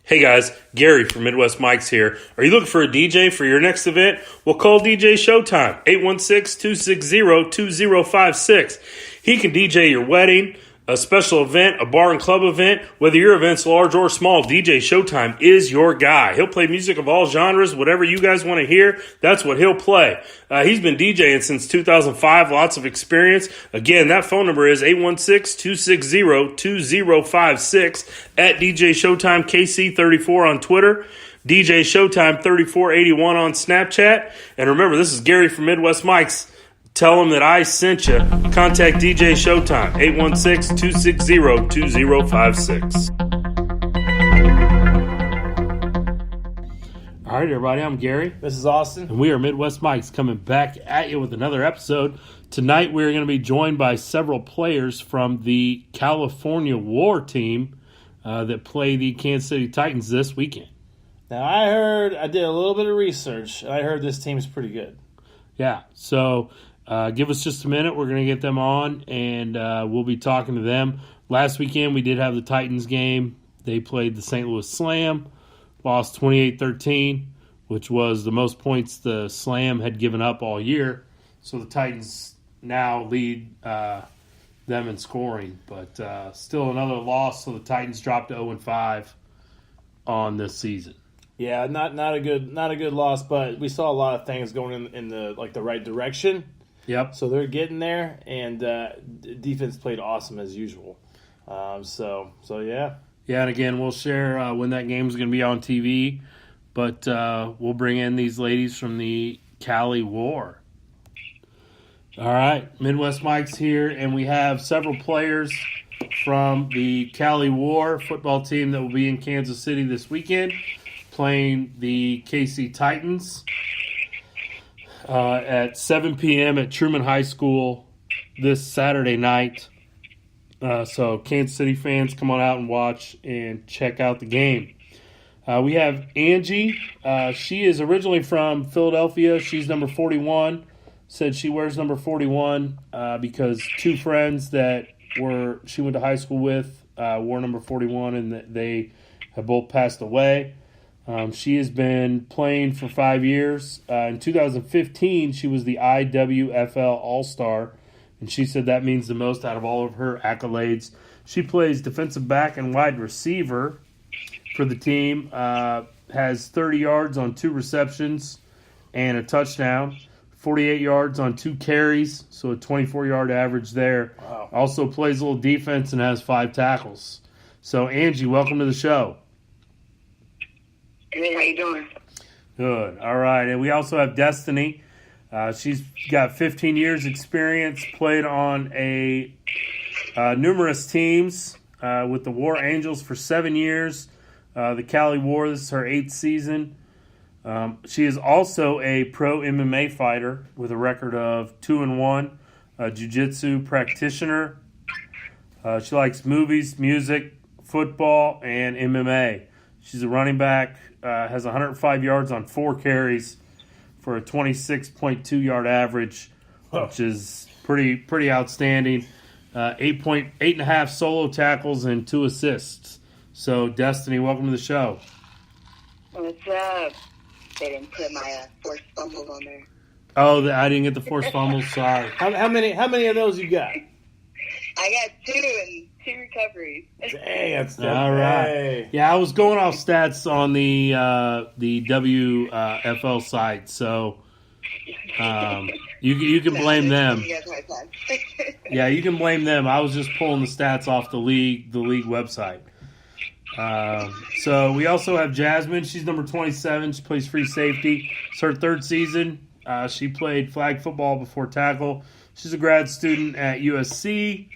Hey guys, Gary from Midwest Mike's here. Are you looking for a DJ for your next event? Well, call DJ Showtime, 816-260-2056. He can DJ your wedding, a special event, a bar and club event. Whether your event's large or small, DJ Showtime is your guy. He'll play music of all genres, whatever you guys want to hear, that's what he'll play. He's been DJing since 2005, lots of experience. Again, that phone number is 816-260-2056 at DJ Showtime KC34 on Twitter, DJ Showtime 3481 on Snapchat. And remember, this is Gary from Midwest Mike's. Tell them that I sent you. Contact DJ Showtime, 816-260-2056. All right, everybody, I'm Gary. This is Austin. And we are Midwest Mike's coming back at you with another episode. Tonight, we're going to be joined by several players from the California War team that play the Kansas City Titans this weekend. Now, I did a little bit of research, and I heard this team's pretty good. Yeah, so... give us just a minute. We're going to get them on, and we'll be talking to them. Last weekend, we did have the Titans game. They played the St. Louis Slam, lost 28-13, which was the most points the Slam had given up all year. So the Titans now lead them in scoring. But still another loss, so the Titans dropped to 0-5 on this season. Yeah, not a good loss, but we saw a lot of things going in the right direction. Yep. So they're getting there, and defense played awesome as usual. So yeah. Yeah, and again, we'll share when that game's going to be on TV, but we'll bring in these ladies from the Cali War. All right, Midwest Mike's here, and we have several players from the Cali War football team that will be in Kansas City this weekend, playing the KC Titans. At 7 p.m. at Truman High School this Saturday night. So Kansas City fans, come on out and watch and check out the game. We have Angie. She is originally from Philadelphia. She's number 41. Said she wears number 41 because two friends that she went to high school with wore number 41, and they have both passed away. She has been playing for 5 years. In 2015, she was the IWFL All-Star, and she said that means the most out of all of her accolades. She plays defensive back and wide receiver for the team, has 30 yards on 2 receptions and a touchdown, 48 yards on 2 carries, so a 24-yard average there. Wow. Also plays a little defense and has 5 tackles. So, Angie, welcome to the show. Hey, how you doing? Good. All right. And we also have Destanie. She's got 15 years experience, played on numerous teams with the War Angels for 7 years. The Cali War, this is her 8th season. She is also a pro MMA fighter with a record of 2-1, a jiu-jitsu practitioner. She likes movies, music, football, and MMA. She's a running back, has 105 yards on 4 carries for a 26.2 yard average, which is pretty outstanding. 8.5 solo tackles and 2 assists. So, Destanie, welcome to the show. What's up? They didn't put my forced fumbles on there. Oh, I didn't get the forced fumbles. Sorry. How many of those you got? I got 2 and 2 recoveries. Dang, that's all right. Yeah, I was going off stats on the WFL site, so you can blame them. Yeah, you can blame them. I was just pulling the stats off the league website. So we also have Jasmine. She's number 27. She plays free safety. It's her 3rd season. She played flag football before tackle. She's a grad student at USC.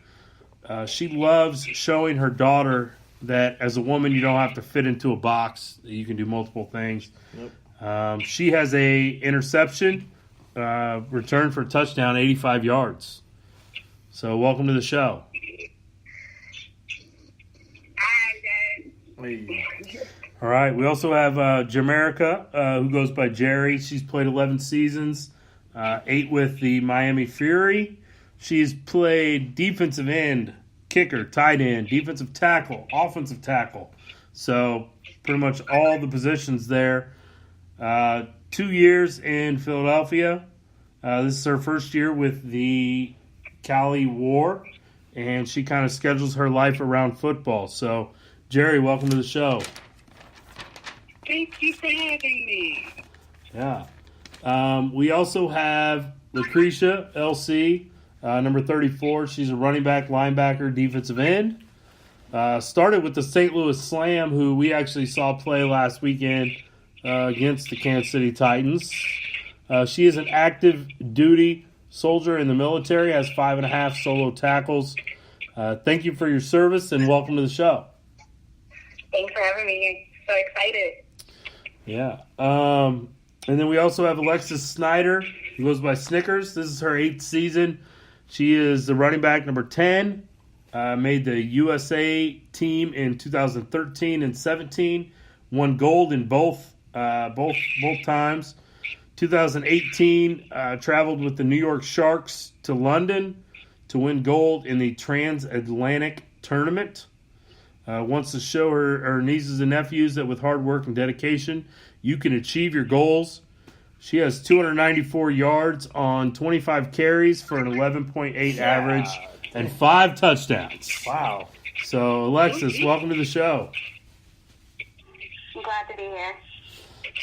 She loves showing her daughter that as a woman you don't have to fit into a box. You can do multiple things. Yep. She has a interception, return for a touchdown, 85 yards. So welcome to the show. All right. We also have Jermerica, who goes by Jerry. She's played 11 seasons, 8 with the Miami Fury. She's played defensive end, kicker, tight end, defensive tackle, offensive tackle. So pretty much all the positions there. 2 years in Philadelphia. This is her first year with the Cali War, and she kind of schedules her life around football. So, Jerry, welcome to the show. Thank you for having me. Yeah. We also have LaCresha, LC, number 34. She's a running back, linebacker, defensive end. Started with the St. Louis Slam, who we actually saw play last weekend against the Kansas City Titans. She is an active duty soldier in the military, has 5.5 solo tackles. Thank you for your service and welcome to the show. Thanks for having me. So excited. Yeah. And then we also have Alexis Snyder, who goes by Snickers. This is her 8th season. She is the running back number 10. Made the USA team in 2013 and 17. Won gold in both times. 2018, traveled with the New York Sharks to London to win gold in the Transatlantic Tournament. Wants to show her nieces and nephews that with hard work and dedication, you can achieve your goals. She has 294 yards on 25 carries for an 11.8 average and 5 touchdowns. Wow. So, Alexis, welcome to the show. I'm glad to be here.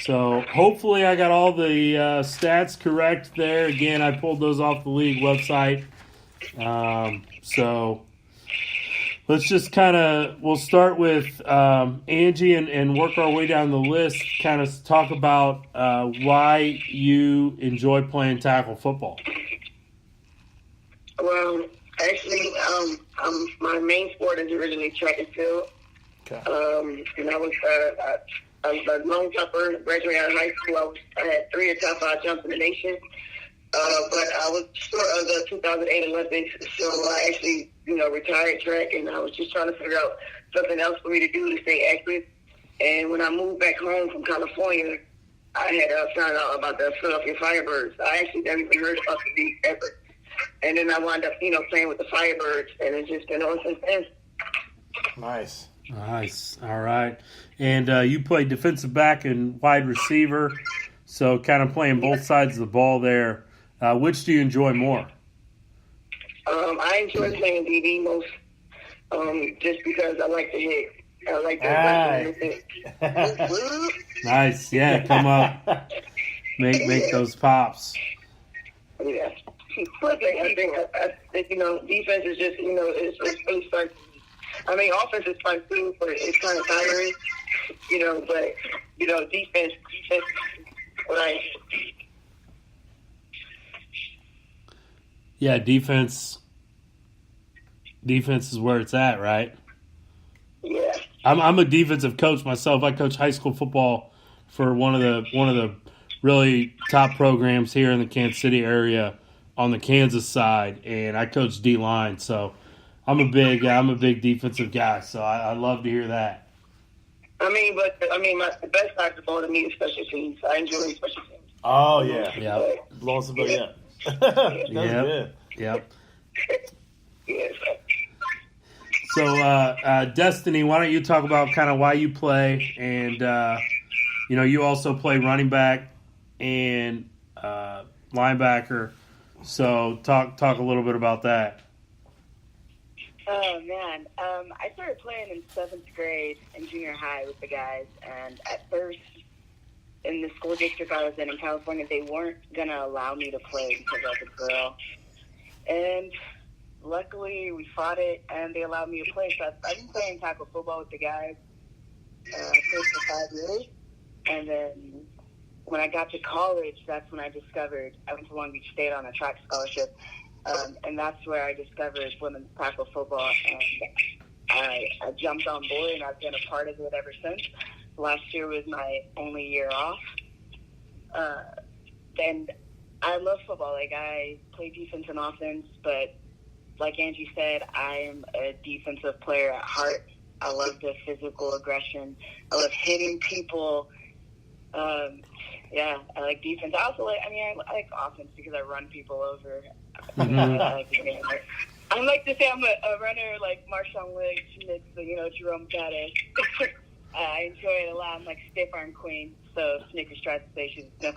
So, hopefully I got all the stats correct there. Again, I pulled those off the league website. So, let's just we'll start with Angie and work our way down the list, kind of talk about why you enjoy playing tackle football. Well, actually, my main sport is originally track and field. Okay. And I was a long jumper, graduated out of high school. I had 3 of the top 5 jumps in the nation. But I was short of the 2008 Olympics, so I actually, retired track, and I was just trying to figure out something else for me to do to stay active. And when I moved back home from California, I had found out about the Philadelphia Firebirds. I actually never even heard about the league ever. And then I wound up, playing with the Firebirds, and it's just been on since then. Nice. All right. And you play defensive back and wide receiver, so kind of playing both sides of the ball there. Which do you enjoy more? I enjoy playing DB most, just because I like to hit. I like that. Nice. Yeah, come up. Make those pops. Yeah. Plus, I think defense is just, it's really fun. I mean, offense is fun too, but it's kind of tiring, but, defense, right. Yeah, defense is where it's at, right? Yeah. I'm a defensive coach myself. I coach high school football for one of the really top programs here in the Kansas City area on the Kansas side, and I coach D-line. So I'm a big defensive guy. So I love to hear that. The best side of the ball to me is special teams. I enjoy special teams. Oh yeah. Yeah. Blowing somebody up. That's good. Yep. Yes. So, Destiny, why don't you talk about kind of why you play, and you also play running back and linebacker. So, talk a little bit about that. Oh, man. I started playing in 7th grade in junior high with the guys, and at first, in the school district I was in California, they weren't going to allow me to play because I was a girl. And luckily, we fought it, and they allowed me to play. So I've been playing tackle football with the guys for 5 years. And then when I got to college, that's when I discovered I went to Long Beach State on a track scholarship. And that's where I discovered women's tackle football. And I jumped on board, and I've been a part of it ever since. Last year was my only year off. And I love football. Like, I play defense and offense, but like Angie said, I'm a defensive player at heart. I love the physical aggression. I love hitting people. I like defense. I also like offense because I run people over. I like to say I'm a runner like Marshawn Lynch, Jerome Bettis. enjoy it a lot. I'm like stiff arm queen. So Snickers tries to say she's stiff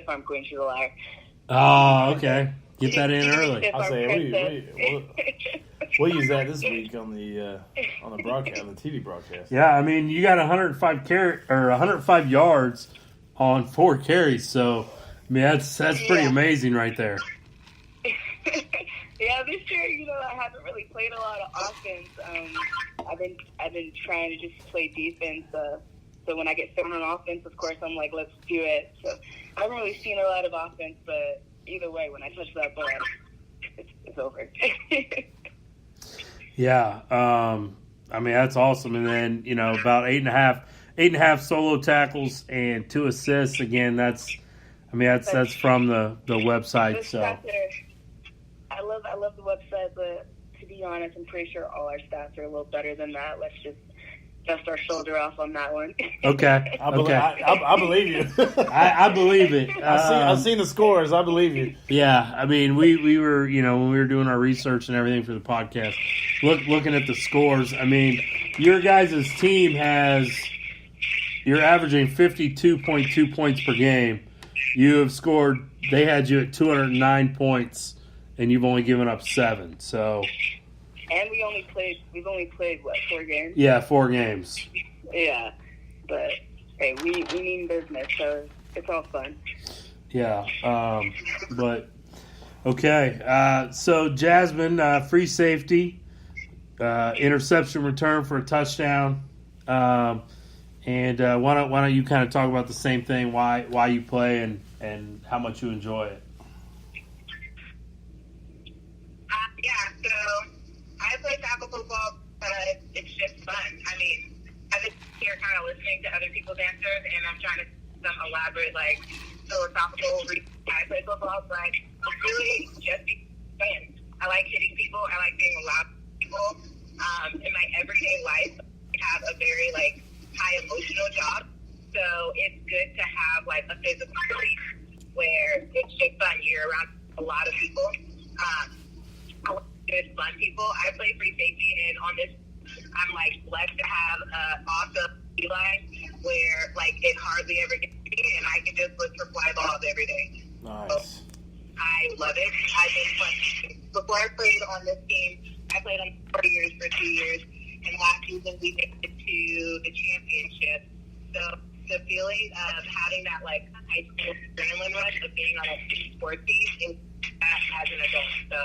arm queen. She's a liar. Oh, okay. Get that in early. I'll say we'll use that this week on the broadcast, on the TV broadcast. Yeah, I mean, you got 105 yards on 4 carries, so I mean that's pretty amazing right there. Yeah, this year, I haven't really played a lot of offense. I've been trying to just play defense. So when I get thrown on offense, of course, I'm like, let's do it. So I haven't really seen a lot of offense, but either way, when I touch that ball, it's over. Yeah, I mean that's awesome. And then about 8.5 solo tackles and 2 assists. Again, that's from the website. So I love the website, but to be honest, I'm pretty sure all our stats are a little better than that. Let's just dust our shoulder off on that one. Okay. I believe you. I believe it. I've seen the scores. I believe you. Yeah, I mean, we were, when we were doing our research and everything for the podcast, looking at the scores, I mean, your guys' team you're averaging 52.2 points per game. You have scored, they had you at 209 points, and you've only given up 7, so. And we've only played, what, 4 games? Yeah, 4 games. Yeah, but, hey, we mean business, so it's all fun. Yeah, but, okay. So, Jasmine, free safety, interception return for a touchdown. And why don't you kind of talk about the same thing, why you play and how much you enjoy it? So I play tackle football because it's just fun. I mean, I'm just here kind of listening to other people's answers, and I'm trying to some elaborate, philosophical reason why I play football, but it's really just fun. I like hitting people. I like being loud with people. In my everyday life, I have a very, high emotional job, so it's good to have, a physical release where it's just fun. You're around a lot of people. I like good, fun people. I play free safety, and on this, I'm blessed to have an awesome line where it hardly ever gets me, and I can just look for fly balls every day. Nice. So, I love it. I've been fun. Before I played on this team, I played on 4 years for 2 years, and last season we made it to the championship. So the feeling of having that high school adrenaline rush of being on a sports team is that as an adult. So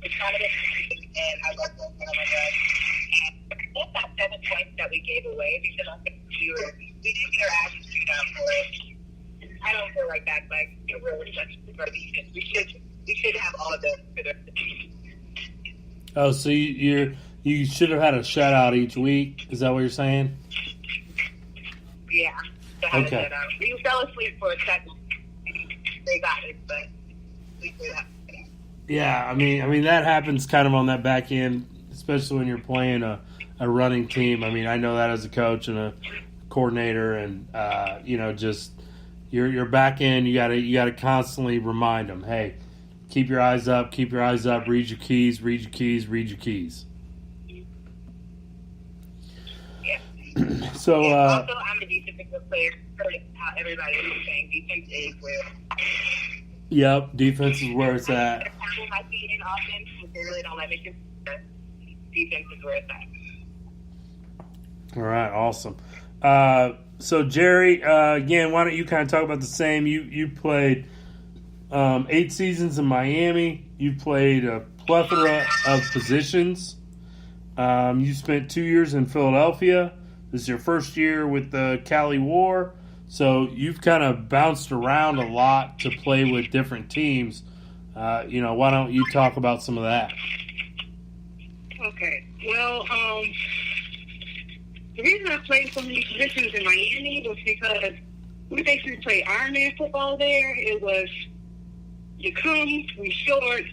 it's kind of exciting, and I love those when I'm a guy. I think that 7 points that we gave away because I think we didn't get our asses beat out for it. I don't feel like that's a really such our defense. We should have all of those for the team. Oh, so you should have had a shutout each week. Is that what you're saying? Yeah. Okay. We fell asleep for a second. They got it, but we did that. Yeah, I mean that happens kind of on that back end, especially when you're playing a running team. I mean, I know that as a coach and a coordinator, and just your back end. You gotta constantly remind them, hey, keep your eyes up, read your keys. Yeah. So also, I'm a defensive player. How everybody is saying defense is where. Yep, defense is where it's at. My feet in offense, they really don't let me do that. Defense is where it's at. All right, awesome. So Jerry, again, why don't you kind of talk about the same? You played 8 seasons in Miami. You played a plethora of positions. You spent 2 years in Philadelphia. This is your first year with the Cali War. So you've kind of bounced around a lot to play with different teams. Why don't you talk about some of that? Okay. Well, the reason I played so many positions in Miami was because we basically played Ironman football there. It was you come, we short,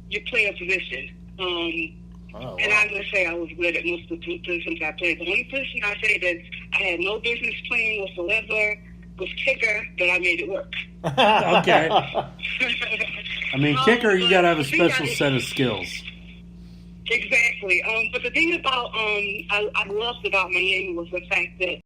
you play a position. And I'm going to say I was good at most of the positions I played. The only position I say that I had no business playing whatsoever was kicker, but I made it work. Okay. I mean, kicker, you got to have a special set of skills. Exactly. But the thing about I loved about Miami was the fact that